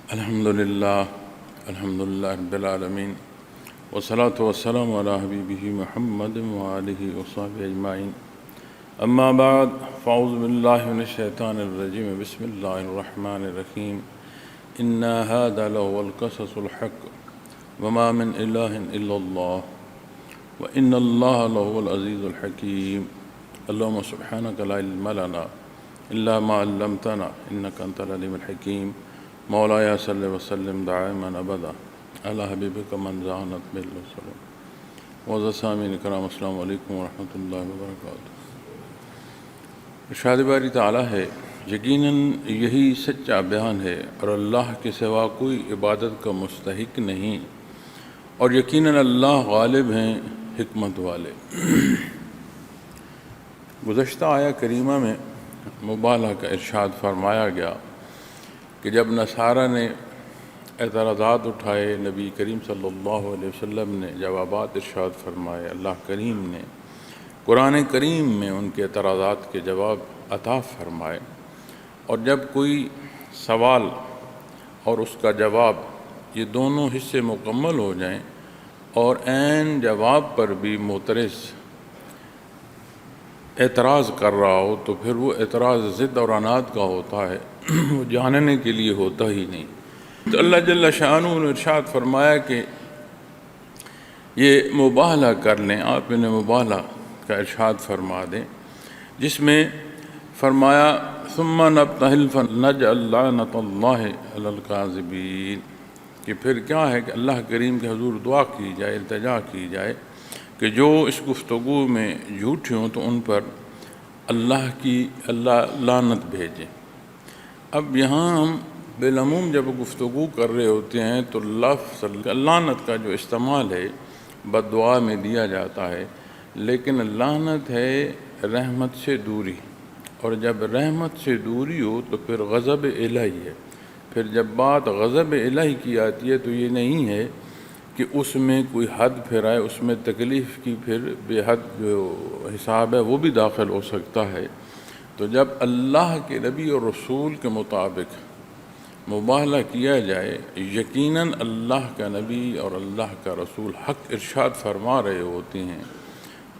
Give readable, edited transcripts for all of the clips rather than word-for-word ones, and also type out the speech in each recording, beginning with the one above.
الحمدللہ رب العالمین والصلاة والسلام علی حبیبہ محمد وآلہ وصحبہ اجمعین اما بعد فاعوذ باللہ من الشیطان الرجیم بسم اللہ الرحمن الرحیم انا ھذا لہو القصص الحق وما من الہ الا اللہ وان اللہ لہو العزیز الحکیم اللہم سبحانک لا علم لنا الا ما علمتنا انک انت العلیم الحکیم مولایا صلی وسلم دائما ابدا علی حبیبک من زانت بالرسول معزز سامعین کرام السلام علیکم ورحمۃ اللہ وبرکاتہ۔ ارشاد باری تعالیٰ ہے، یقیناً یہی سچا بیان ہے اور اللہ کے سوا کوئی عبادت کا مستحق نہیں، اور یقیناً اللہ غالب ہیں حکمت والے۔ گزشتہ آیہ کریمہ میں مبالغہ کا ارشاد فرمایا گیا کہ جب نصارہ نے اعتراضات اٹھائے، نبی کریم صلی اللہ علیہ وسلم نے جوابات ارشاد فرمائے، اللہ کریم نے قرآن کریم میں ان کے اعتراضات کے جواب عطا فرمائے، اور جب کوئی سوال اور اس کا جواب یہ دونوں حصے مکمل ہو جائیں اور عین جواب پر بھی معترض اعتراض کر رہا ہو تو پھر وہ اعتراض ضد اور عناد کا ہوتا ہے، وہ جاننے کے لیے ہوتا ہی نہیں۔ تو اللہ جل شانہ نے ارشاد فرمایا کہ یہ مبالغہ کر لیں، آپ انہیں مبالغہ کا ارشاد فرما دیں، جس میں فرمایا ثم نبتہل فنجعل لعنۃ اللہ علی الکاذبین، کہ پھر کیا ہے کہ اللہ کریم کے حضور دعا کی جائے، التجا کی جائے کہ جو اس گفتگو میں جھوٹے ہوں تو ان پر اللہ لعنت بھیجیں۔ اب یہاں ہم بالعموم جب گفتگو کر رہے ہوتے ہیں تو لفظ لعنت کا جو استعمال ہے بد دعا میں دیا جاتا ہے، لیکن لعنت ہے رحمت سے دوری، اور جب رحمت سے دوری ہو تو پھر غضب الہی ہے۔ پھر جب بات غضب الہی کی آتی ہے تو یہ نہیں ہے کہ اس میں کوئی حد پھرائے، اس میں تکلیف کی پھر بے حد جو حساب ہے وہ بھی داخل ہو سکتا ہے۔ تو جب اللہ کے نبی اور رسول کے مطابق مبالغہ کیا جائے، یقیناً اللہ کا نبی اور اللہ کا رسول حق ارشاد فرما رہے ہوتے ہیں،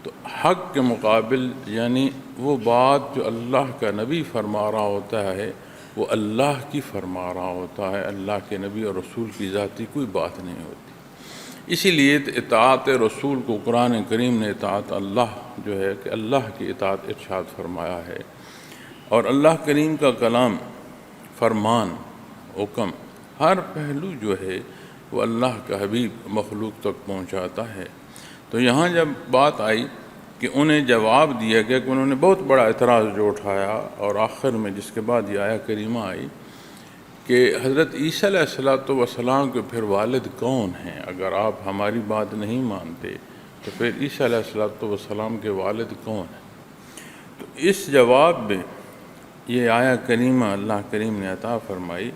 تو حق کے مقابل یعنی وہ بات جو اللہ کا نبی فرما رہا ہوتا ہے وہ اللہ کی فرما رہا ہوتا ہے، اللہ کے نبی اور رسول کی ذاتی کوئی بات نہیں ہوتی۔ اسی لیے اطاعت رسول کو قرآن کریم نے اطاعت اللہ جو ہے کہ اللہ کی اطاعت ارشاد فرمایا ہے، اور اللہ کریم کا کلام، فرمان، حکم، ہر پہلو جو ہے وہ اللہ کا حبیب مخلوق تک پہنچاتا ہے۔ تو یہاں جب بات آئی کہ انہیں جواب دیا گیا کہ انہوں نے بہت بڑا اعتراض جو اٹھایا، اور آخر میں جس کے بعد یہ آیہ کریمہ آئی کہ حضرت عیسیٰ علیہ السلام کے پھر والد کون ہیں؟ اگر آپ ہماری بات نہیں مانتے تو پھر عیسیٰ علیہ السلام کے والد کون ہیں؟ تو اس جواب میں یہ آیہ کریمہ اللہ کریم نے عطا فرمائی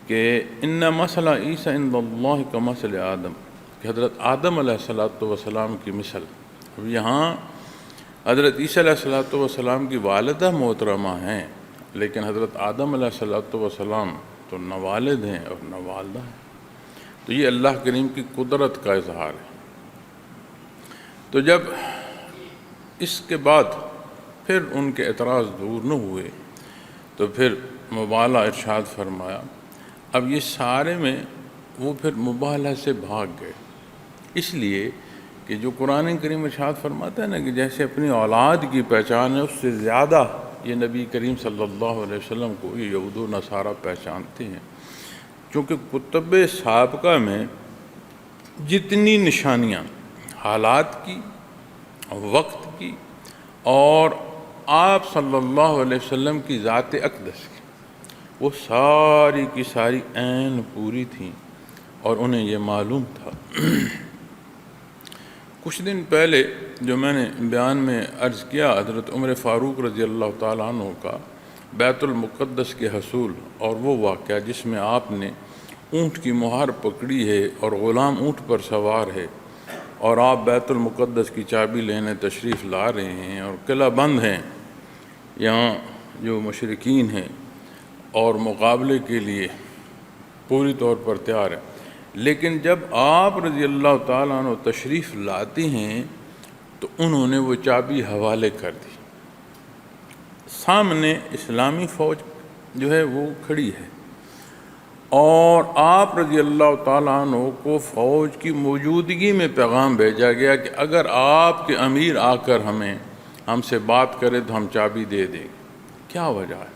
کہ ان مثل عیسیٰ عند اللہ کمثل آدم، کہ حضرت آدم علیہ السلام کی مثل۔ اب یہاں حضرت عیسیٰ علیہ السلام کی والدہ محترمہ ہیں، لیکن حضرت آدم علیہ السلام تو نہ والد ہیں اور نہ والدہ ہیں۔ تو یہ اللہ کریم کی قدرت کا اظہار ہے۔ تو جب اس کے بعد پھر ان کے اعتراض دور نہ ہوئے تو پھر مبالغہ ارشاد فرمایا۔ اب یہ سارے میں وہ پھر مبالغہ سے بھاگ گئے، اس لیے کہ جو قرآن کریم ارشاد فرماتا ہے نا کہ جیسے اپنی اولاد کی پہچان ہے، اس سے زیادہ یہ نبی کریم صلی اللہ علیہ وسلم کو یہ یہود و نصارہ پہچانتے ہیں، چونکہ کتب سابقہ میں جتنی نشانیاں حالات کی، وقت کی اور آپ صلی اللہ علیہ وسلم کی ذات اقدس کی، وہ ساری کی ساری عین پوری تھیں اور انہیں یہ معلوم تھا۔ کچھ دن پہلے جو میں نے بیان میں عرض کیا، حضرت عمر فاروق رضی اللہ تعالیٰ عنہ کا بیت المقدس کے حصول اور وہ واقعہ جس میں آپ نے اونٹ کی مہار پکڑی ہے اور غلام اونٹ پر سوار ہے، اور آپ بیت المقدس کی چابی لینے تشریف لا رہے ہیں اور قلعہ بند ہیں، یہاں جو مشرکین ہیں، اور مقابلے کے لیے پوری طور پر تیار ہے، لیکن جب آپ رضی اللہ تعالیٰ عنہ تشریف لاتے ہیں تو انہوں نے وہ چابی حوالے کر دی۔ سامنے اسلامی فوج جو ہے وہ کھڑی ہے، اور آپ رضی اللہ تعالیٰ عنہ کو فوج کی موجودگی میں پیغام بھیجا گیا کہ اگر آپ کے امیر آ کر ہم سے بات کرے تو ہم چابی دے دیں گے۔ کیا وجہ ہے؟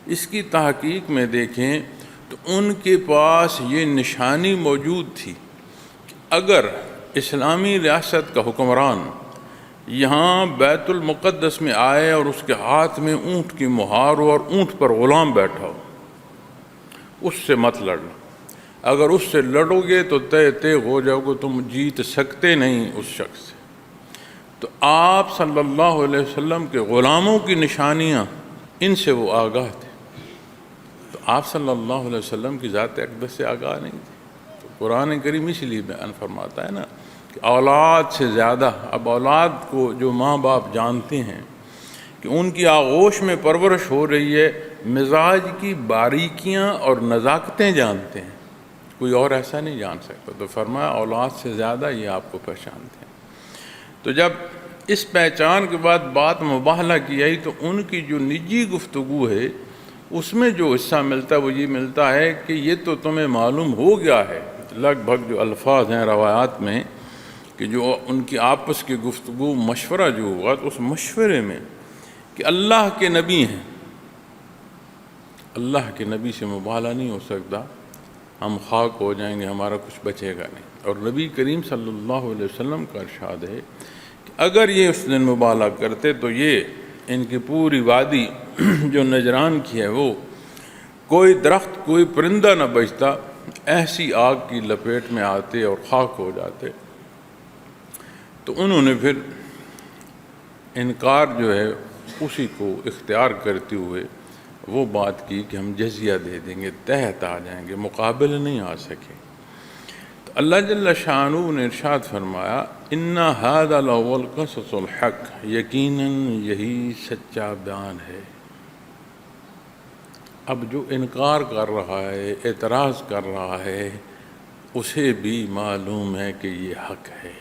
اس کی تحقیق میں دیکھیں تو ان کے پاس یہ نشانی موجود تھی کہ اگر اسلامی ریاست کا حکمران یہاں بیت المقدس میں آئے اور اس کے ہاتھ میں اونٹ کی مہار ہو اور اونٹ پر غلام بیٹھا ہو، اس سے مت لڑنا۔ اگر اس سے لڑو گے تو تیغ ہو جاؤ گے، تم جیت سکتے نہیں اس شخص سے۔ تو آپ صلی اللہ علیہ وسلم کے غلاموں کی نشانیاں ان سے وہ آگاہ تھے، تو آپ صلی اللہ علیہ وسلم کی ذات اقدس سے آگاہ نہیں تھے۔ تو قرآن کریم اس لیے بیان فرماتا ہے نا کہ اولاد سے زیادہ، اب اولاد کو جو ماں باپ جانتے ہیں کہ ان کی آغوش میں پرورش ہو رہی ہے، مزاج کی باریکیاں اور نزاکتیں جانتے ہیں، کوئی اور ایسا نہیں جان سکتا۔ تو فرمایا اولاد سے زیادہ یہ آپ کو پہچانتے ہیں۔ تو جب اس پہچان کے بعد بات مباہلہ کی آئی تو ان کی جو نجی گفتگو ہے اس میں جو حصہ ملتا ہے وہ یہ ملتا ہے کہ یہ تو تمہیں معلوم ہو گیا ہے، لگ بھگ جو الفاظ ہیں روایات میں کہ جو ان کی آپس کی گفتگو مشورہ جو ہوا تو اس مشورے میں کہ اللہ کے نبی ہیں، اللہ کے نبی سے مباہلہ نہیں ہو سکتا، ہم خاک ہو جائیں گے، ہمارا کچھ بچے گا نہیں۔ اور نبی کریم صلی اللہ علیہ وسلم کا ارشاد ہے کہ اگر یہ اس دن مباہلہ کرتے تو یہ ان کی پوری وادی جو نجران کی ہے وہ کوئی درخت کوئی پرندہ نہ بچتا، ایسی آگ کی لپیٹ میں آتے اور خاک ہو جاتے۔ تو انہوں نے پھر انکار جو ہے اسی کو اختیار کرتے ہوئے وہ بات کی کہ ہم جزیہ دے دیں گے، تحت آ جائیں گے، مقابل نہیں آ سکے۔ تو اللہ جل شانہ نے ارشاد فرمایا اِنَّ هَذَا لَهُوَ الْقَصَصُ الْحَقُّ، یقیناً یہی سچا بیان ہے۔ اب جو انکار کر رہا ہے، اعتراض کر رہا ہے، اسے بھی معلوم ہے کہ یہ حق ہے۔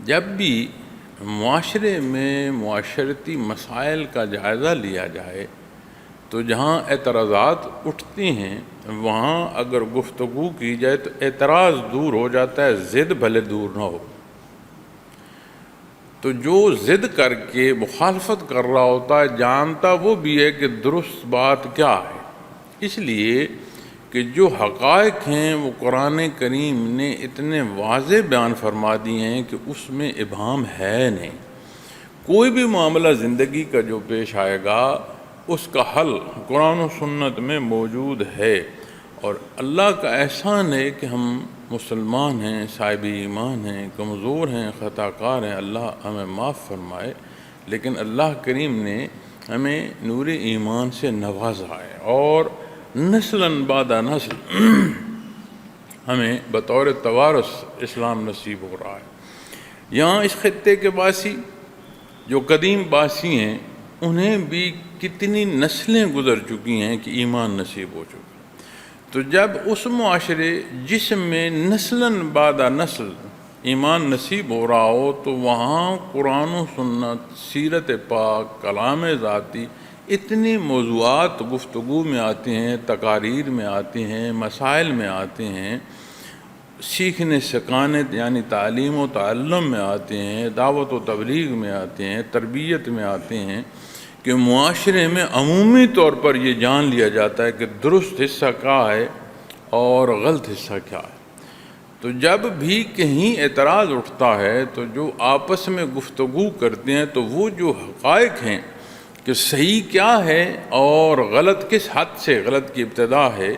جب بھی معاشرے میں معاشرتی مسائل کا جائزہ لیا جائے تو جہاں اعتراضات اٹھتے ہیں وہاں اگر گفتگو کی جائے تو اعتراض دور ہو جاتا ہے، ضد بھلے دور نہ ہو۔ تو جو ضد کر کے مخالفت کر رہا ہوتا ہے جانتا وہ بھی ہے کہ درست بات کیا ہے، اس لیے کہ جو حقائق ہیں وہ قرآن کریم نے اتنے واضح بیان فرما دی ہیں کہ اس میں ابہام ہے نہیں۔ کوئی بھی معاملہ زندگی کا جو پیش آئے گا اس کا حل قرآن و سنت میں موجود ہے، اور اللہ کا احسان ہے کہ ہم مسلمان ہیں، صاحب ایمان ہیں، کمزور ہیں، خطا کار ہیں، اللہ ہمیں معاف فرمائے، لیکن اللہ کریم نے ہمیں نور ایمان سے نوازا ہے، اور نسلاً بعد نسل ہمیں بطور توارث اسلام نصیب ہو رہا ہے۔ یہاں اس خطے کے باسی جو قدیم باسی ہیں انہیں بھی کتنی نسلیں گزر چکی ہیں کہ ایمان نصیب ہو چکا۔ تو جب اس معاشرے جس میں نسلاً بعد نسل ایمان نصیب ہو رہا ہو تو وہاں قرآن و سنت، سیرت پاک، کلام ذاتی، اتنی موضوعات گفتگو میں آتے ہیں، تقاریر میں آتے ہیں، مسائل میں آتے ہیں، سیکھنے سکھانے یعنی تعلیم و تعلم میں آتے ہیں، دعوت و تبلیغ میں آتے ہیں، تربیت میں آتے ہیں، کہ معاشرے میں عمومی طور پر یہ جان لیا جاتا ہے کہ درست حصہ کیا ہے اور غلط حصہ کیا ہے۔ تو جب بھی کہیں اعتراض اٹھتا ہے تو جو آپس میں گفتگو کرتے ہیں تو وہ جو حقائق ہیں کہ صحیح کیا ہے اور غلط کس حد سے غلط کی ابتدا ہے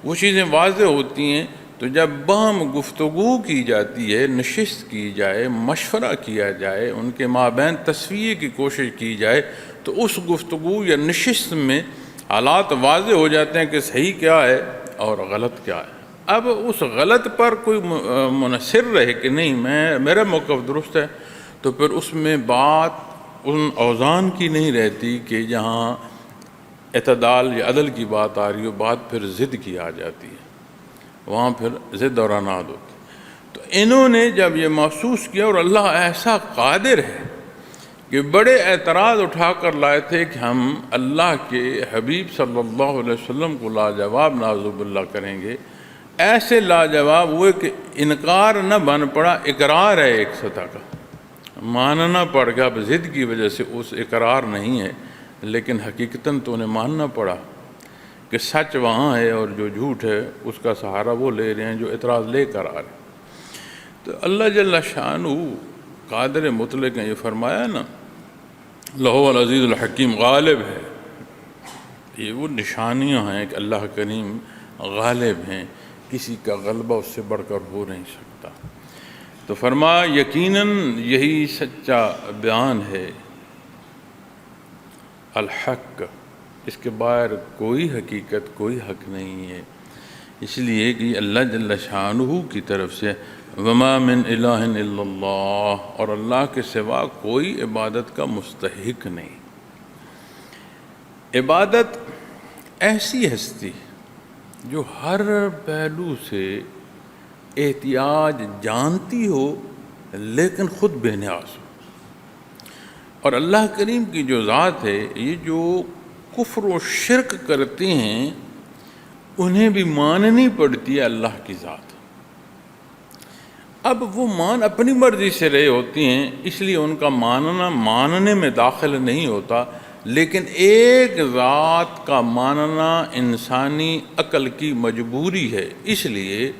وہ چیزیں واضح ہوتی ہیں۔ تو جب باہم گفتگو کی جاتی ہے، نشست کی جائے، مشورہ کیا جائے، ان کے مابین تسویے کی کوشش کی جائے تو اس گفتگو یا نشست میں حالات واضح ہو جاتے ہیں کہ صحیح کیا ہے اور غلط کیا ہے۔ اب اس غلط پر کوئی منحصر رہے کہ نہیں میرا موقف درست ہے تو پھر اس میں بات ان اوزان کی نہیں رہتی کہ جہاں اعتدال یا عدل کی بات آ رہی ہو، بات پھر ضد کی آ جاتی ہے، وہاں پھر ضد اور عناد ہوتی ہے۔ تو انہوں نے جب یہ محسوس کیا، اور اللہ ایسا قادر ہے کہ بڑے اعتراض اٹھا کر لائے تھے کہ ہم اللہ کے حبیب صلی اللہ علیہ وسلم کو لاجواب نعوذ باللہ کریں گے، ایسے لاجواب ہوئے کہ انکار نہ بن پڑا، اقرار ہے ایک سطح کا، ماننا پڑ گیا۔ اب ضد کی وجہ سے اس اقرار نہیں ہے، لیکن حقیقتاً تو انہیں ماننا پڑا کہ سچ وہاں ہے اور جو جھوٹ ہے اس کا سہارا وہ لے رہے ہیں جو اعتراض لے کر آ رہے ہیں۔ تو اللہ جل شانہ قادر مطلق نے یہ فرمایا نا، لہو العزیز الحکیم، غالب ہے۔ یہ وہ نشانیاں ہیں کہ اللہ کریم غالب ہیں، کسی کا غلبہ اس سے بڑھ کر ہو نہیں سکتا۔ تو فرمایا یقیناً یہی سچا بیان ہے، الحق، اس کے باہر کوئی حقیقت، کوئی حق نہیں ہے، اس لیے کہ اللہ جل شانہ کی طرف سے وما من الہ الا اللہ، اور اللہ کے سوا کوئی عبادت کا مستحق نہیں۔ عبادت ایسی ہستی جو ہر پہلو سے احتیاج جانتی ہو لیکن خود بے نیاز ہو، اور اللہ کریم کی جو ذات ہے، یہ جو کفر و شرک کرتے ہیں انہیں بھی ماننی پڑتی ہے اللہ کی ذات۔ اب وہ اپنی مرضی سے رہے ہوتی ہیں، اس لیے ان کا ماننے میں داخل نہیں ہوتا، لیکن ایک ذات کا ماننا انسانی عقل کی مجبوری ہے، اس لیے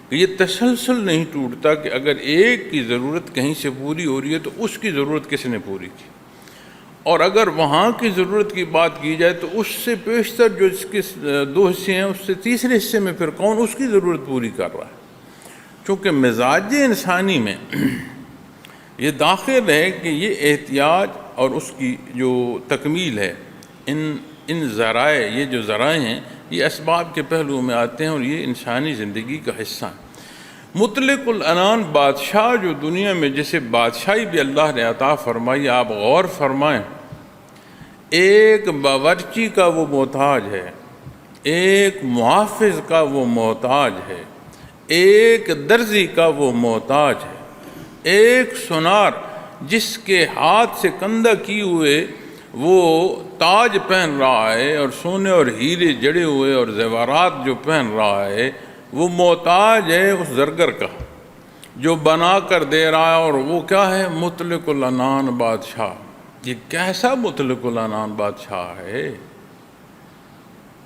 کہ یہ تسلسل نہیں ٹوٹتا کہ اگر ایک کی ضرورت کہیں سے پوری ہو رہی ہے تو اس کی ضرورت کس نے پوری کی، اور اگر وہاں کی ضرورت کی بات کی جائے تو اس سے بیشتر جو اس کے دو حصے ہیں، اس سے تیسرے حصے میں پھر کون اس کی ضرورت پوری کر رہا ہے۔ چونکہ مزاج انسانی میں یہ داخل ہے کہ یہ احتیاج اور اس کی جو تکمیل ہے، ان ذرائع، یہ جو ذرائع ہیں یہ اسباب کے پہلو میں آتے ہیں اور یہ انسانی زندگی کا حصہ ہیں۔ مطلق العنان بادشاہ جو دنیا میں جسے بادشاہی بھی اللہ نے عطا فرمائی، آپ غور فرمائیں، ایک باورچی کا وہ محتاج ہے، ایک محافظ کا وہ محتاج ہے، ایک درزی کا وہ محتاج ہے، ایک سونار جس کے ہاتھ سے کندہ کی ہوئے وہ تاج پہن رہا ہے اور سونے اور ہیرے جڑے ہوئے اور زیورات جو پہن رہا ہے، وہ محتاج ہے اس زرگر کا جو بنا کر دے رہا ہے، اور وہ کیا ہے؟ مطلق العنان بادشاہ۔ یہ کیسا مطلق العنان بادشاہ ہے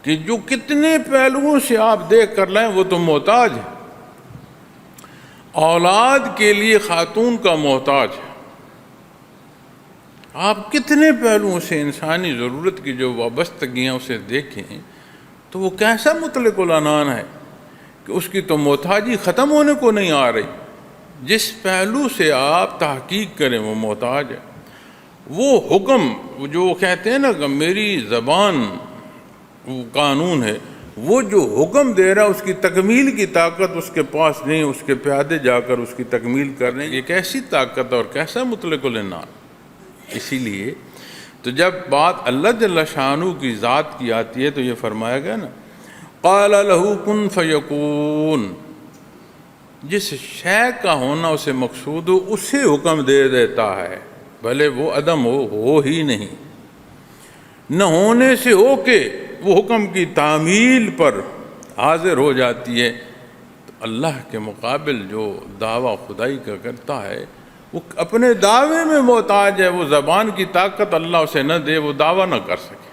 کہ جو کتنے پہلوؤں سے آپ دیکھ کر لائیں وہ تو محتاج ہے، اولاد کے لیے خاتون کا محتاج ہے۔ آپ کتنے پہلوؤں سے انسانی ضرورت کی جو وابستگیاں اسے دیکھیں تو وہ کیسا مطلق العنان ہے کہ اس کی تو محتاجی ختم ہونے کو نہیں آ رہی۔ جس پہلو سے آپ تحقیق کریں وہ محتاج ہے۔ وہ حکم جو کہتے ہیں نا کہ میری زبان وہ قانون ہے، وہ جو حکم دے رہا اس کی تکمیل کی طاقت اس کے پاس نہیں، اس کے پیادے جا کر اس کی تکمیل کرنے کی کیسی طاقت اور کیسا مطلق العنان۔ اسی لیے تو جب بات اللہ جل شانہ کی ذات کی آتی ہے تو یہ فرمایا گیا نا، قال لہ کن فیکون، جس شے کا ہونا اسے مقصود ہو اسے حکم دے دیتا ہے، بھلے وہ عدم ہو ہی نہیں، نہ ہونے سے ہو کے وہ حکم کی تعمیل پر حاضر ہو جاتی ہے۔ تو اللہ کے مقابل جو دعویٰ خدائی کا کرتا ہے وہ اپنے دعوے میں محتاج ہے، وہ زبان کی طاقت اللہ اسے نہ دے وہ دعویٰ نہ کر سکے۔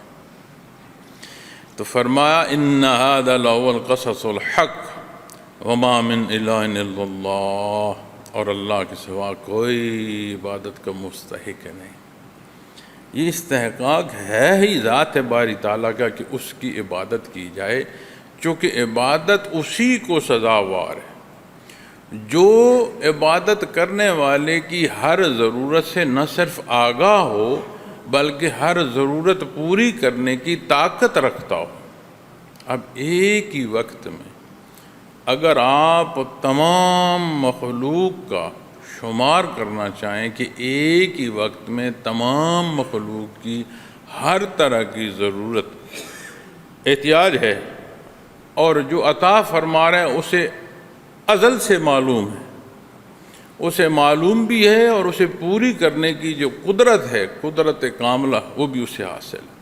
تو فرمایا ان ھذا لہو القصص الحق وما من الہ الا اللہ، اور اللہ کے سوا کوئی عبادت کا مستحق نہیں۔ یہ استحقاق ہے ہی ذات باری تعالیٰ کا کہ اس کی عبادت کی جائے، چونکہ عبادت اسی کو سزاوار ہے جو عبادت کرنے والے کی ہر ضرورت سے نہ صرف آگاہ ہو بلکہ ہر ضرورت پوری کرنے کی طاقت رکھتا ہو۔ اب ایک ہی وقت میں اگر آپ تمام مخلوق کا شمار کرنا چاہیں کہ ایک ہی وقت میں تمام مخلوق کی ہر طرح کی ضرورت احتیاج ہے، اور جو عطا فرما رہے ہیں اسے ازل سے معلوم ہے، اسے معلوم بھی ہے، اور اسے پوری کرنے کی جو قدرت ہے، قدرت کاملہ، وہ بھی اسے حاصل ہے۔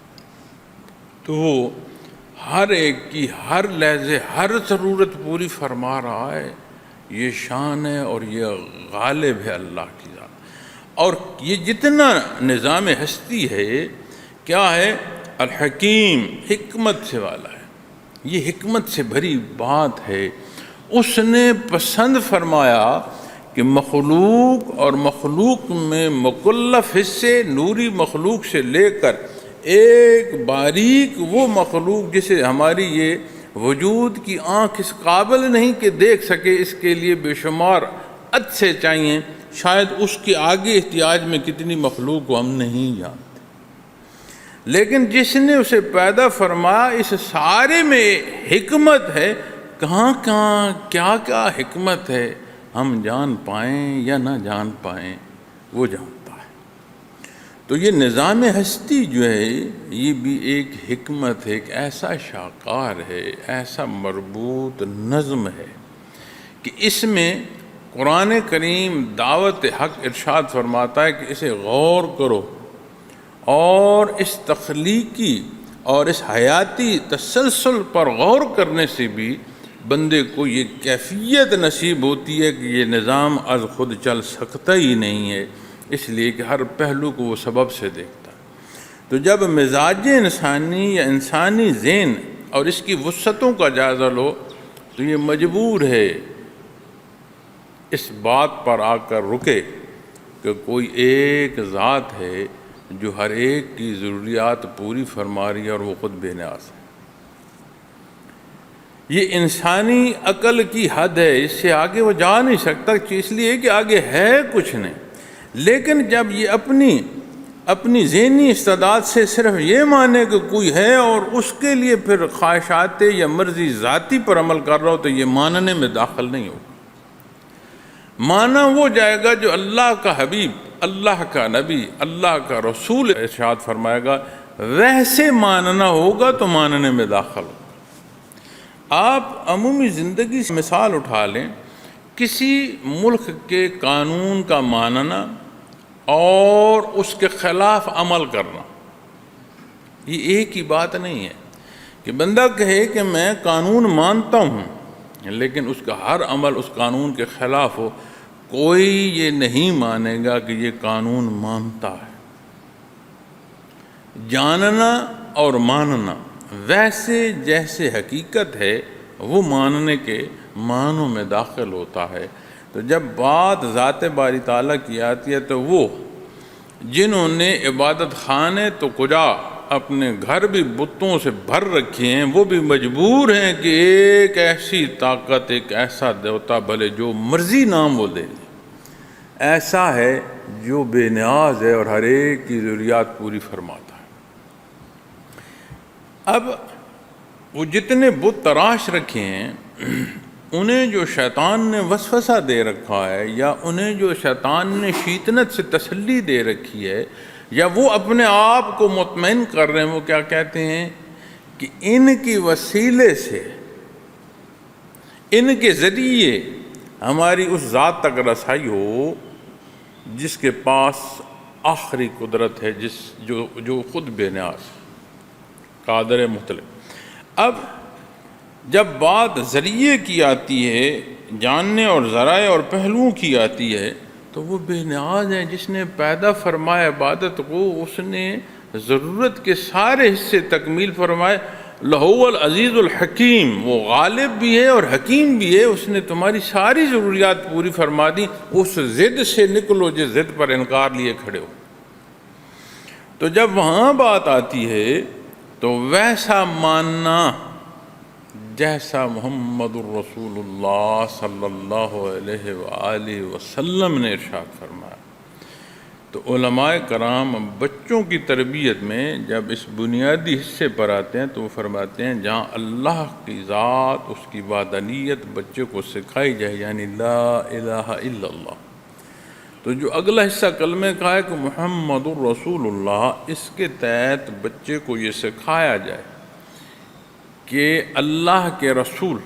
تو وہ ہر ایک کی ہر لحظے ہر ضرورت پوری فرما رہا ہے۔ یہ شان ہے اور یہ غالب ہے اللہ کی ذات۔ اور یہ جتنا نظام ہستی ہے کیا ہے؟ الحکیم، حکمت سے والا ہے، یہ حکمت سے بھری بات ہے۔ اس نے پسند فرمایا کہ مخلوق اور مخلوق میں مکلف حصے، نوری مخلوق سے لے کر ایک باریک وہ مخلوق جسے ہماری یہ وجود کی آنکھ اس قابل نہیں کہ دیکھ سکے، اس کے لیے بے شمار عدسے چاہیے، شاید اس کے آگے احتیاج میں کتنی مخلوق کو ہم نہیں جانتے، لیکن جس نے اسے پیدا فرمایا اس سارے میں حکمت ہے۔ کہاں کہاں کیا کیا حکمت ہے، ہم جان پائیں یا نہ جان پائیں، وہ جانتا ہے۔ تو یہ نظام ہستی جو ہے یہ بھی ایک حکمت ہے، ایک ایسا شاہکار ہے، ایسا مربوط نظم ہے کہ اس میں قرآن کریم دعوت حق ارشاد فرماتا ہے کہ اسے غور کرو، اور اس تخلیقی اور اس حیاتی تسلسل پر غور کرنے سے بھی بندے کو یہ کیفیت نصیب ہوتی ہے کہ یہ نظام از خود چل سکتا ہی نہیں ہے، اس لیے کہ ہر پہلو کو وہ سبب سے دیکھتا ہے۔ تو جب مزاج انسانی یا انسانی ذہن اور اس کی وسعتوں کا جائزہ لو تو یہ مجبور ہے اس بات پر آ کر رکے کہ کوئی ایک ذات ہے جو ہر ایک کی ضروریات پوری فرما رہی ہے، اور وہ خود بے نیاز ہے۔ یہ انسانی عقل کی حد ہے، اس سے آگے وہ جا نہیں سکتا، اس لیے کہ آگے ہے کچھ نہیں۔ لیکن جب یہ اپنی ذہنی استعداد سے صرف یہ مانے کہ کوئی ہے اور اس کے لیے پھر خواہشات یا مرضی ذاتی پر عمل کر رہا ہو، تو یہ ماننے میں داخل نہیں ہوگا۔ مانا وہ جائے گا جو اللہ کا حبیب، اللہ کا نبی، اللہ کا رسول ارشاد فرمائے گا، ویسے ماننا ہوگا تو ماننے میں داخل ہوگا۔ آپ عمومی زندگی سے مثال اٹھا لیں، کسی ملک کے قانون کا ماننا اور اس کے خلاف عمل کرنا، یہ ایک ہی بات نہیں ہے کہ بندہ کہے کہ میں قانون مانتا ہوں لیکن اس کا ہر عمل اس قانون کے خلاف ہو۔ کوئی یہ نہیں مانے گا کہ یہ قانون مانتا ہے۔ جاننا اور ماننا ویسے جیسے حقیقت ہے وہ ماننے کے معنوں میں داخل ہوتا ہے۔ تو جب بات ذات باری تعالیٰ کی آتی ہے تو وہ جنہوں نے عبادت خانے تو کجا اپنے گھر بھی بتوں سے بھر رکھے ہیں، وہ بھی مجبور ہیں کہ ایک ایسی طاقت، ایک ایسا دیوتا، بھلے جو مرضی نام وہ دے دے، ایسا ہے جو بے نیاز ہے اور ہر ایک کی ضروریات پوری فرماتا ہے۔ اب وہ جتنے بت تراش رکھے ہیں انہیں جو شیطان نے وسوسہ دے رکھا ہے، یا انہیں جو شیطان نے شیطنت سے تسلی دے رکھی ہے، یا وہ اپنے آپ کو مطمئن کر رہے ہیں، وہ کیا کہتے ہیں کہ ان کی وسیلے سے، ان کے ذریعے ہماری اس ذات تک رسائی ہو جس کے پاس آخری قدرت ہے، جو خود بے نیاز، قادر مطلق۔ اب جب بات ذریعے کی آتی ہے، جاننے اور ذرائع اور پہلوؤں کی آتی ہے، تو وہ بے نیاز ہے جس نے پیدا فرمایا عبادت کو، اس نے ضرورت کے سارے حصے تکمیل فرمائے۔ لہو العزیز الحکیم، وہ غالب بھی ہے اور حکیم بھی ہے، اس نے تمہاری ساری ضروریات پوری فرما دی۔ اس ضد سے نکلو جس ضد پر انکار لیے کھڑے ہو۔ تو جب وہاں بات آتی ہے تو ویسا ماننا جیسا محمد الرسول اللہ صلی اللہ علیہ وآلہ وسلم نے ارشاد فرمایا۔ تو علماء کرام بچوں کی تربیت میں جب اس بنیادی حصے پر آتے ہیں تو وہ فرماتے ہیں جہاں اللہ کی ذات، اس کی وحدانیت بچے کو سکھائی جائے، یعنی لا الہ الا اللہ، تو جو اگلا حصہ کلمے کا ہے کہ محمد الرسول اللہ، اس کے تحت بچے کو یہ سکھایا جائے کہ اللہ کے رسول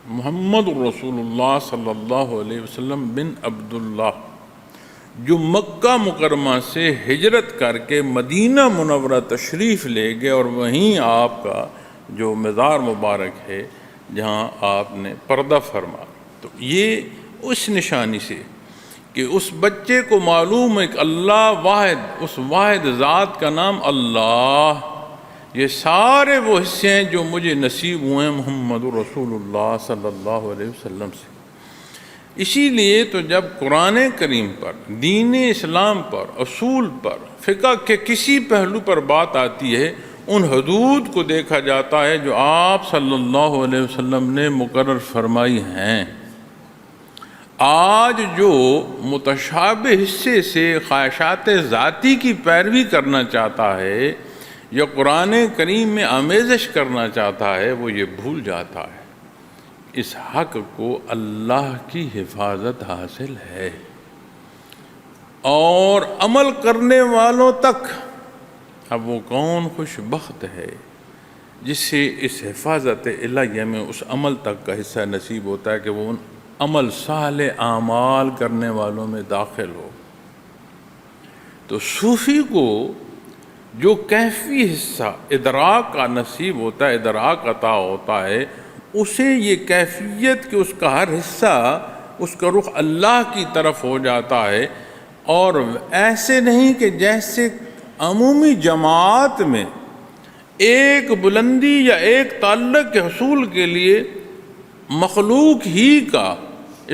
محمد رسول اللہ صلی اللہ علیہ وسلم بن عبداللہ جو مکہ مکرمہ سے ہجرت کر کے مدینہ منورہ تشریف لے گئے، اور وہیں آپ کا جو مزار مبارک ہے جہاں آپ نے پردہ فرما، تو یہ اس نشانی سے کہ اس بچے کو معلوم ہے کہ اللہ واحد، اس واحد ذات کا نام اللہ، یہ سارے وہ حصے ہیں جو مجھے نصیب ہوئے ہیں محمد رسول اللہ صلی اللہ علیہ وسلم سے۔ اسی لیے تو جب قرآن کریم پر، دین اسلام پر، اصول پر، فقہ کے کسی پہلو پر بات آتی ہے، ان حدود کو دیکھا جاتا ہے جو آپ صلی اللہ علیہ وسلم نے مقرر فرمائی ہیں۔ آج جو متشابہ حصے سے خواہشات ذاتی کی پیروی کرنا چاہتا ہے یا قرآن کریم میں آمیزش کرنا چاہتا ہے، وہ یہ بھول جاتا ہے اس حق کو اللہ کی حفاظت حاصل ہے، اور عمل کرنے والوں تک اب وہ کون خوش بخت ہے جس سے اس حفاظت الہیہ میں اس عمل تک کا حصہ نصیب ہوتا ہے کہ وہ ان عمل صالح اعمال کرنے والوں میں داخل ہو۔ تو صوفی کو جو کیفی حصہ ادراک کا نصیب ہوتا ہے، ادراک عطا ہوتا ہے، اسے یہ کیفیت کہ اس کا ہر حصہ، اس کا رخ اللہ کی طرف ہو جاتا ہے، اور ایسے نہیں کہ جیسے عمومی جماعت میں ایک بلندی یا ایک تعلق کے حصول کے لیے مخلوق ہی کا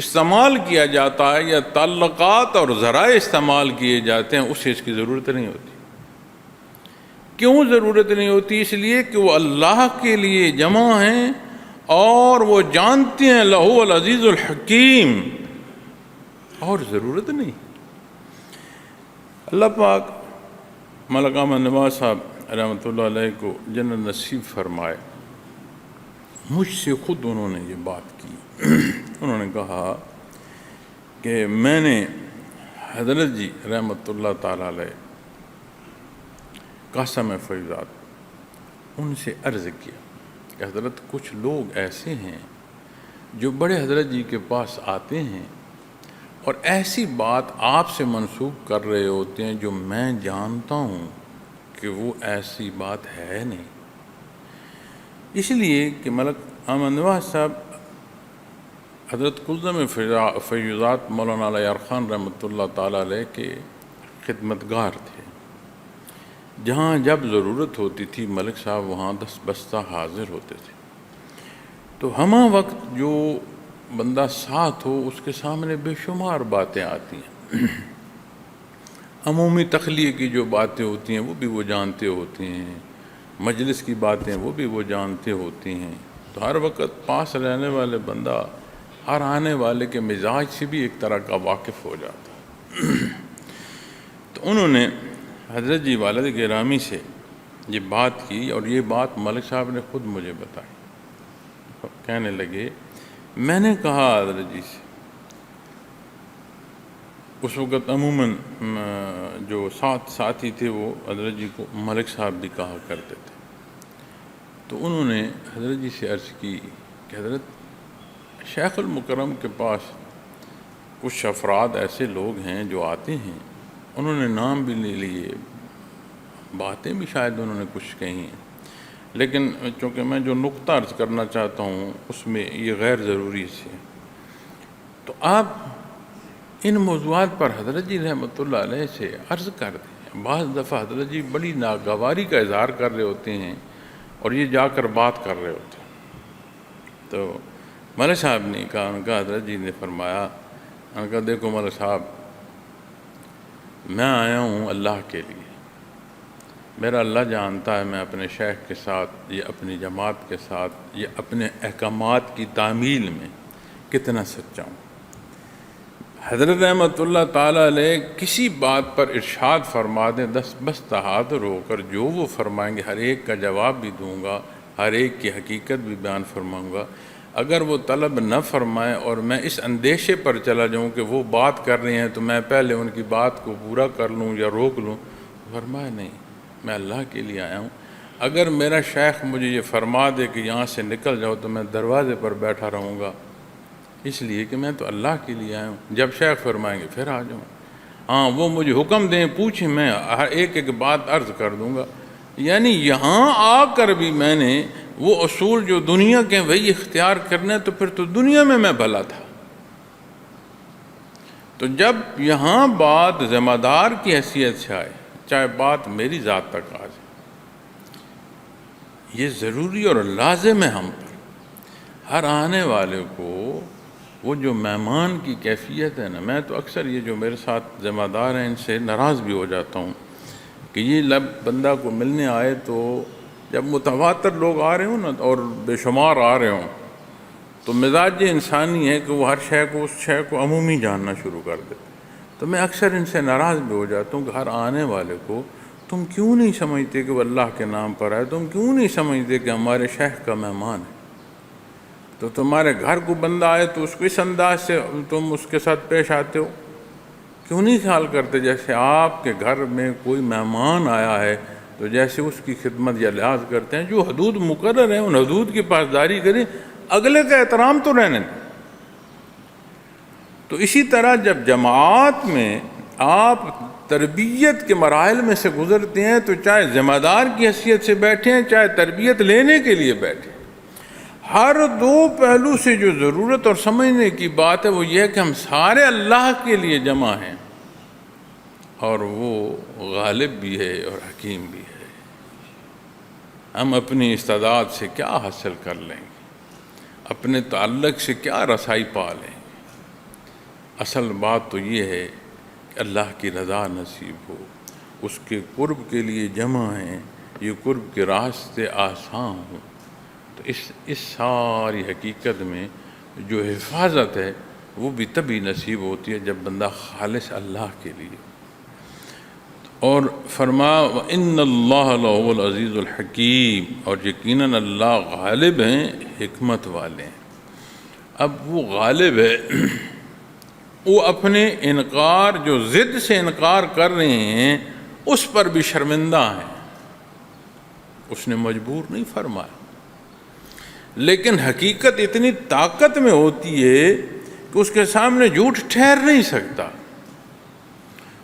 استعمال کیا جاتا ہے یا تعلقات اور ذرائع استعمال کیے جاتے ہیں، اس چیز کی ضرورت نہیں ہوتی۔ کیوں ضرورت نہیں ہوتی؟ اس لیے کہ وہ اللہ کے لیے جمع ہیں اور وہ جانتے ہیں لہو العزیز الحکیم، اور ضرورت نہیں۔ اللہ پاک ملک احمد نواز صاحب رحمۃ اللہ علیہ کو جنت نصیب فرمائے، مجھ سے خود انہوں نے یہ بات کی۔ انہوں نے کہا کہ میں نے حضرت جی رحمۃ اللہ تعالیٰ علیہ قاسم فیضات ان سے عرض کیا کہ حضرت کچھ لوگ ایسے ہیں جو بڑے حضرت جی کے پاس آتے ہیں اور ایسی بات آپ سے منسوب کر رہے ہوتے ہیں جو میں جانتا ہوں کہ وہ ایسی بات ہے نہیں، اس لیے کہ ملک احمد نواز صاحب حضرت قلزم فیضات مولانا علی یار خان رحمۃ اللہ تعالیٰ علیہ کے خدمتگار تھے۔ جہاں جب ضرورت ہوتی تھی ملک صاحب وہاں دست بستہ حاضر ہوتے تھے، تو ہمہ وقت جو بندہ ساتھ ہو اس کے سامنے بے شمار باتیں آتی ہیں، عمومی تخلیق کی جو باتیں ہوتی ہیں وہ بھی وہ جانتے ہوتے ہیں، مجلس کی باتیں وہ بھی وہ جانتے ہوتی ہیں، تو ہر وقت پاس رہنے والے بندہ ہر آنے والے کے مزاج سے بھی ایک طرح کا واقف ہو جاتا ہے۔ تو انہوں نے حضرت جی والد گرامی سے یہ بات کی، اور یہ بات ملک صاحب نے خود مجھے بتائی۔ کہنے لگے، میں نے کہا حضرت جی سے، اس وقت عموماً جو ساتھی تھے وہ حضرت جی کو ملک صاحب بھی کہا کرتے تھے، تو انہوں نے حضرت جی سے عرض کی کہ حضرت شیخ المکرم کے پاس کچھ افراد ایسے لوگ ہیں جو آتے ہیں، انہوں نے نام بھی لے لیے، باتیں بھی شاید انہوں نے کچھ کہی ہیں، لیکن چونکہ میں جو نقطہ عرض کرنا چاہتا ہوں اس میں یہ غیر ضروری ہے، تو آپ ان موضوعات پر حضرت جی رحمۃ اللہ علیہ سے عرض کر دیں۔ بعض دفعہ حضرت جی بڑی ناگواری کا اظہار کر رہے ہوتے ہیں اور یہ جا کر بات کر رہے ہوتے ہیں، تو ملک صاحب نے کہا، ان کا حضرت جی نے فرمایا، ان کا دیکھو ملک صاحب، میں آیا ہوں اللہ کے لیے، میرا اللہ جانتا ہے میں اپنے شیخ کے ساتھ یا اپنی جماعت کے ساتھ یا اپنے احکامات کی تعمیل میں کتنا سچا ہوں۔ حضرت رحمۃ اللہ تعالیٰ علیہ کسی بات پر ارشاد فرما دیں، دست بستہ حاضر ہو کر جو وہ فرمائیں گے ہر ایک کا جواب بھی دوں گا، ہر ایک کی حقیقت بھی بیان فرماؤں گا۔ اگر وہ طلب نہ فرمائیں اور میں اس اندیشے پر چلا جاؤں کہ وہ بات کر رہے ہیں تو میں پہلے ان کی بات کو پورا کر لوں یا روک لوں، فرمایا نہیں، میں اللہ کے لیے آیا ہوں، اگر میرا شیخ مجھے یہ فرما دے کہ یہاں سے نکل جاؤ تو میں دروازے پر بیٹھا رہوں گا، اس لیے کہ میں تو اللہ کے لیے آیا ہوں۔ جب شیخ فرمائیں گے پھر آ جاؤں۔ ہاں وہ مجھے حکم دیں، پوچھیں، میں ہر ایک بات عرض کر دوں گا۔ یعنی یہاں آ کر بھی میں نے وہ اصول جو دنیا کے وہی اختیار کرنے، تو پھر تو دنیا میں بھلا تھا۔ تو جب یہاں بات ذمہ دار کی حیثیت سے آئے، چاہے بات میری ذات تک آ جائے، یہ ضروری اور لازم ہے ہم پر، ہر آنے والے کو وہ جو مہمان کی کیفیت ہے نا۔ میں تو اکثر یہ جو میرے ساتھ ذمہ دار ہیں ان سے ناراض بھی ہو جاتا ہوں کہ یہ بندہ کو ملنے آئے تو جب متواتر لوگ آ رہے ہوں نا اور بے شمار آ رہے ہوں تو مزاج انسانی ہے کہ وہ ہر شے کو، اس شے کو عمومی جاننا شروع کر دیتے۔ تو میں اکثر ان سے ناراض بھی ہو جاتا ہوں کہ ہر آنے والے کو تم کیوں نہیں سمجھتے کہ وہ اللہ کے نام پر آئے؟ تم کیوں نہیں سمجھتے کہ ہمارے شیخ کا مہمان ہے؟ تو تمہارے گھر کو بندہ آئے تو اس کو اس انداز سے تم اس کے ساتھ پیش آتے ہو، کیوں نہیں خیال کرتے جیسے آپ کے گھر میں کوئی مہمان آیا ہے تو جیسے اس کی خدمت یا لحاظ کرتے ہیں؟ جو حدود مقرر ہیں ان حدود کی پاسداری کریں، اگلے کا احترام تو رہنے دیں۔ تو اسی طرح جب جماعت میں آپ تربیت کے مراحل میں سے گزرتے ہیں تو چاہے ذمہ دار کی حیثیت سے بیٹھیں، چاہے تربیت لینے کے لیے بیٹھیں، ہر دو پہلو سے جو ضرورت اور سمجھنے کی بات ہے وہ یہ ہے کہ ہم سارے اللہ کے لیے جمع ہیں، اور وہ غالب بھی ہے اور حکیم بھی ہے۔ ہم اپنی استعداد سے کیا حاصل کر لیں گے، اپنے تعلق سے کیا رسائی پا لیں گے؟ اصل بات تو یہ ہے کہ اللہ کی رضا نصیب ہو، اس کے قرب کے لیے جمع ہیں، یہ قرب کے راستے آسان ہوں۔ تو اس ساری حقیقت میں جو حفاظت ہے وہ بھی تبھی نصیب ہوتی ہے جب بندہ خالص اللہ کے لیے۔ اور فرمایا وَإِنَّ اللَّهَ لَهُوَ الْعَزِيزُ الْحَكِيمُ، اور یقیناً اللہ غالب ہیں، حکمت والے ہیں۔ اب وہ غالب ہے، وہ اپنے انکار جو ضد سے انکار کر رہے ہیں اس پر بھی شرمندہ ہیں، اس نے مجبور نہیں فرمایا، لیکن حقیقت اتنی طاقت میں ہوتی ہے کہ اس کے سامنے جھوٹ ٹھہر نہیں سکتا۔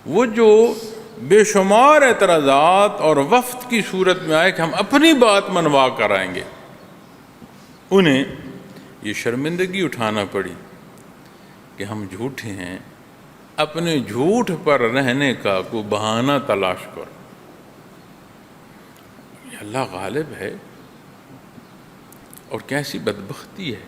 وہ جو بے شمار اعتراضات اور وفد کی صورت میں آئے کہ ہم اپنی بات منوا کر آئیں گے، انہیں یہ شرمندگی اٹھانا پڑی کہ ہم جھوٹے ہیں، اپنے جھوٹ پر رہنے کا کوئی بہانہ تلاش کرو۔ یہ اللہ غالب ہے، اور کیسی بدبختی ہے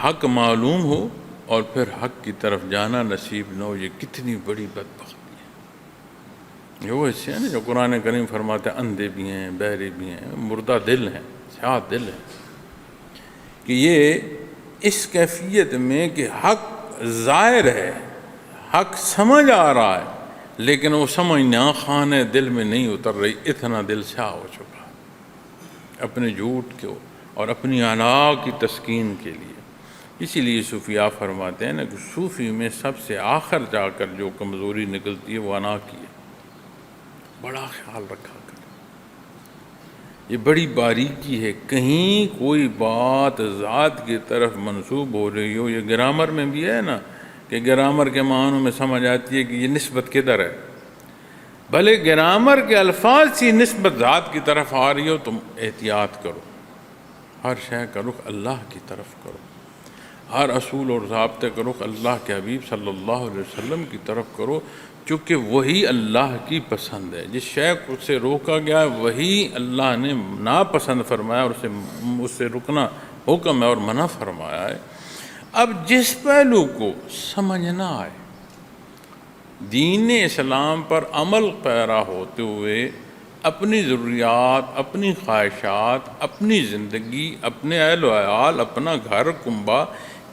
حق معلوم ہو اور پھر حق کی طرف جانا نصیب نہ ہو، یہ کتنی بڑی بدبختی ہے۔ یہ وہ حصے ہیں نا جو قرآن کریم فرماتے ہیں اندھے بھی ہیں، بہرے بھی ہیں، مردہ دل ہیں، سیاہ دل ہیں، کہ یہ اس کیفیت میں کہ حق ظاہر ہے، حق سمجھ آ رہا ہے، لیکن وہ سمجھنا خانے دل میں نہیں اتر رہی، اتنا دل سیاہ ہو چکا اپنے جھوٹ کو اور اپنی انا کی تسکین کے لیے۔ اسی لیے صوفیاء فرماتے ہیں نا کہ صوفی میں سب سے آخر جا کر جو کمزوری نکلتی ہے وہ انا کی ہے۔ بڑا خیال رکھا کر، یہ بڑی باریکی ہے، کہیں کوئی بات ذات کی طرف منسوب ہو رہی ہو۔ یہ گرامر میں بھی ہے نا کہ گرامر کے معنوں میں سمجھ آتی ہے کہ یہ نسبت کدھر ہے، بھلے گرامر کے الفاظ سے نسبت ذات کی طرف آ رہی ہو، تم احتیاط کرو، ہر شے کا رخ اللہ کی طرف کرو، ہر اصول اور ضابطے کا رخ اللہ کے حبیب صلی اللہ علیہ وسلم کی طرف کرو، چونکہ وہی اللہ کی پسند ہے۔ جس شے سے روکا گیا ہے وہی اللہ نے ناپسند فرمایا، اور اس سے رکنا حکم ہے اور منع فرمایا ہے۔ اب جس پہلو کو سمجھنا ہے، دین اسلام پر عمل پیرا ہوتے ہوئے اپنی ضروریات، اپنی خواہشات، اپنی زندگی، اپنے اہل و عیال، اپنا گھر کنبہ،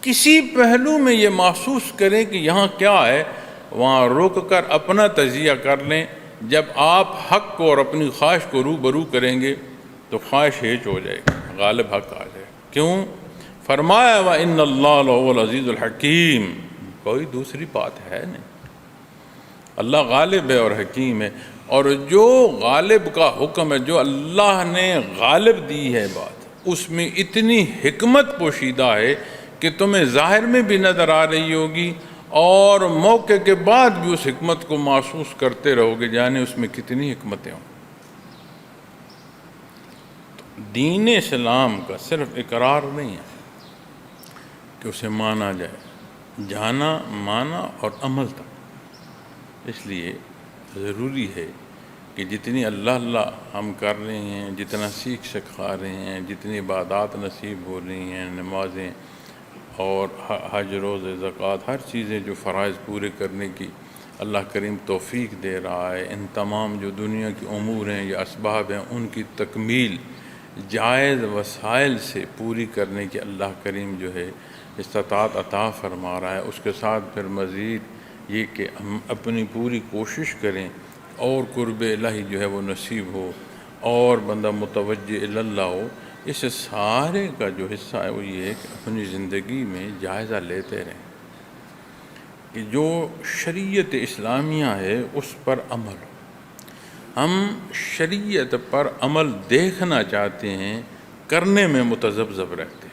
کسی پہلو میں یہ محسوس کریں کہ یہاں کیا ہے، وہاں رک کر اپنا تجزیہ کر لیں۔ جب آپ حق کو اور اپنی خواہش کو روبرو کریں گے تو خواہش ہیچ ہو جائے گی، غالب حق آ جائے گا۔ کیوں؟ فرمایا وَإِنَّ اللَّهَ لَهُوَ الْعَزِيزُ الْحَكِيمُ، کوئی دوسری بات ہے نہیں۔ اللہ غالب ہے اور حکیم ہے، اور جو غالب کا حکم ہے، جو اللہ نے غالب دی ہے بات، اس میں اتنی حکمت پوشیدہ ہے کہ تمہیں ظاہر میں بھی نظر آ رہی ہوگی اور موقع کے بعد بھی اس حکمت کو محسوس کرتے رہو گے، جانے اس میں کتنی حکمتیں ہوں۔ دین اسلام کا صرف اقرار نہیں ہے کہ اسے مانا جائے، جانا، مانا اور عمل تک۔ اس لیے ضروری ہے کہ جتنی اللہ ہم کر رہے ہیں، جتنا سیکھ سکھا رہے ہیں، جتنی عبادات نصیب ہو رہی ہیں، نمازیں اور حج، روزے، زکوٰۃ، ہر چیزیں جو فرائض پورے کرنے کی اللہ کریم توفیق دے رہا ہے، ان تمام جو دنیا کی امور ہیں یا اسباب ہیں، ان کی تکمیل جائز وسائل سے پوری کرنے کی اللہ کریم جو ہے استطاعت عطا فرما رہا ہے۔ اس کے ساتھ پھر مزید یہ کہ ہم اپنی پوری کوشش کریں اور قرب الہی جو ہے وہ نصیب ہو اور بندہ متوجہ اللہ ہو۔ اس سارے کا جو حصہ ہے وہ یہ ہے کہ اپنی زندگی میں جائزہ لیتے رہیں کہ جو شریعت اسلامیہ ہے اس پر عمل ہو۔ ہم شریعت پر عمل دیکھنا چاہتے ہیں، کرنے میں متذبذب رہتے ہیں،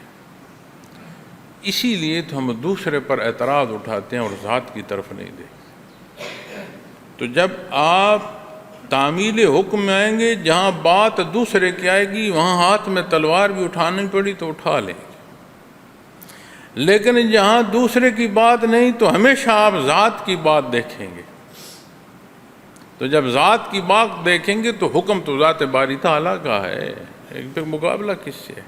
اسی لیے تو ہم دوسرے پر اعتراض اٹھاتے ہیں اور ذات کی طرف نہیں دیکھتے۔ تو جب آپ تعمیل حکم میں آئیں گے، جہاں بات دوسرے کی آئے گی وہاں ہاتھ میں تلوار بھی اٹھانی پڑی تو اٹھا لیں گے، لیکن جہاں دوسرے کی بات نہیں تو ہمیشہ آپ ذات کی بات دیکھیں گے۔ تو جب ذات کی بات دیکھیں گے تو حکم تو ذات باری تعالیٰ کا ہے، ایک پہ مقابلہ کس سے ہے؟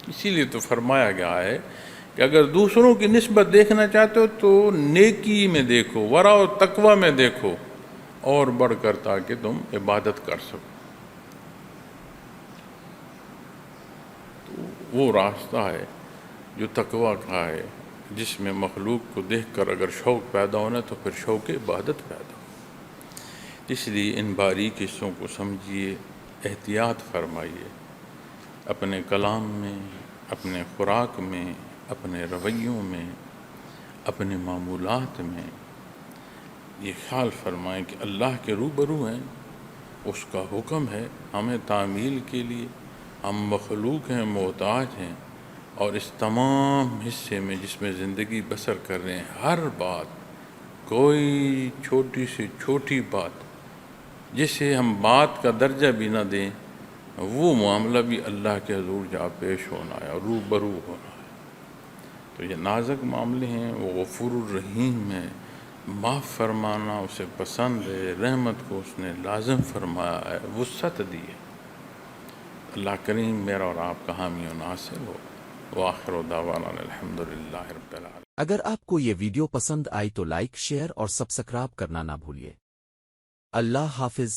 اسی لیے تو فرمایا گیا ہے کہ اگر دوسروں کی نسبت دیکھنا چاہتے ہو تو نیکی میں دیکھو، ورع و تقوی میں دیکھو، اور بڑھ کر تاکہ تم عبادت کر سکو۔ تو وہ راستہ ہے جو تقوی کا ہے، جس میں مخلوق کو دیکھ کر اگر شوق پیدا ہونا تو پھر شوق عبادت پیدا ہو۔ اس لیے ان باریک حصوں کو سمجھیے، احتیاط فرمائیے، اپنے کلام میں، اپنے خوراک میں، اپنے رویوں میں، اپنے معمولات میں یہ خیال فرمائیں کہ اللہ کے روبرو ہیں، اس کا حکم ہے ہمیں تعمیل کے لیے، ہم مخلوق ہیں، محتاج ہیں، اور اس تمام حصے میں جس میں زندگی بسر کر رہے ہیں، ہر بات، کوئی چھوٹی سے چھوٹی بات جسے ہم بات کا درجہ بھی نہ دیں، وہ معاملہ بھی اللہ کے حضور جا پیش ہونا ہے اور روبرو ہونا ہے۔ تو یہ نازک معاملے ہیں، وہ غفور الرحیم ہے، معاف فرمانا اسے پسند ہے، رحمت کو اس نے لازم فرمایا ہے، وسعت دی ہے۔ اللہ کریم میرا اور آپ کا حامی و ناصر ہو۔ وآخر دعوانا الحمدللہ رب العالمین۔ اگر آپ کو یہ ویڈیو پسند آئی تو لائک، شیئر اور سبسکرائب کرنا نہ بھولیے۔ اللہ حافظ۔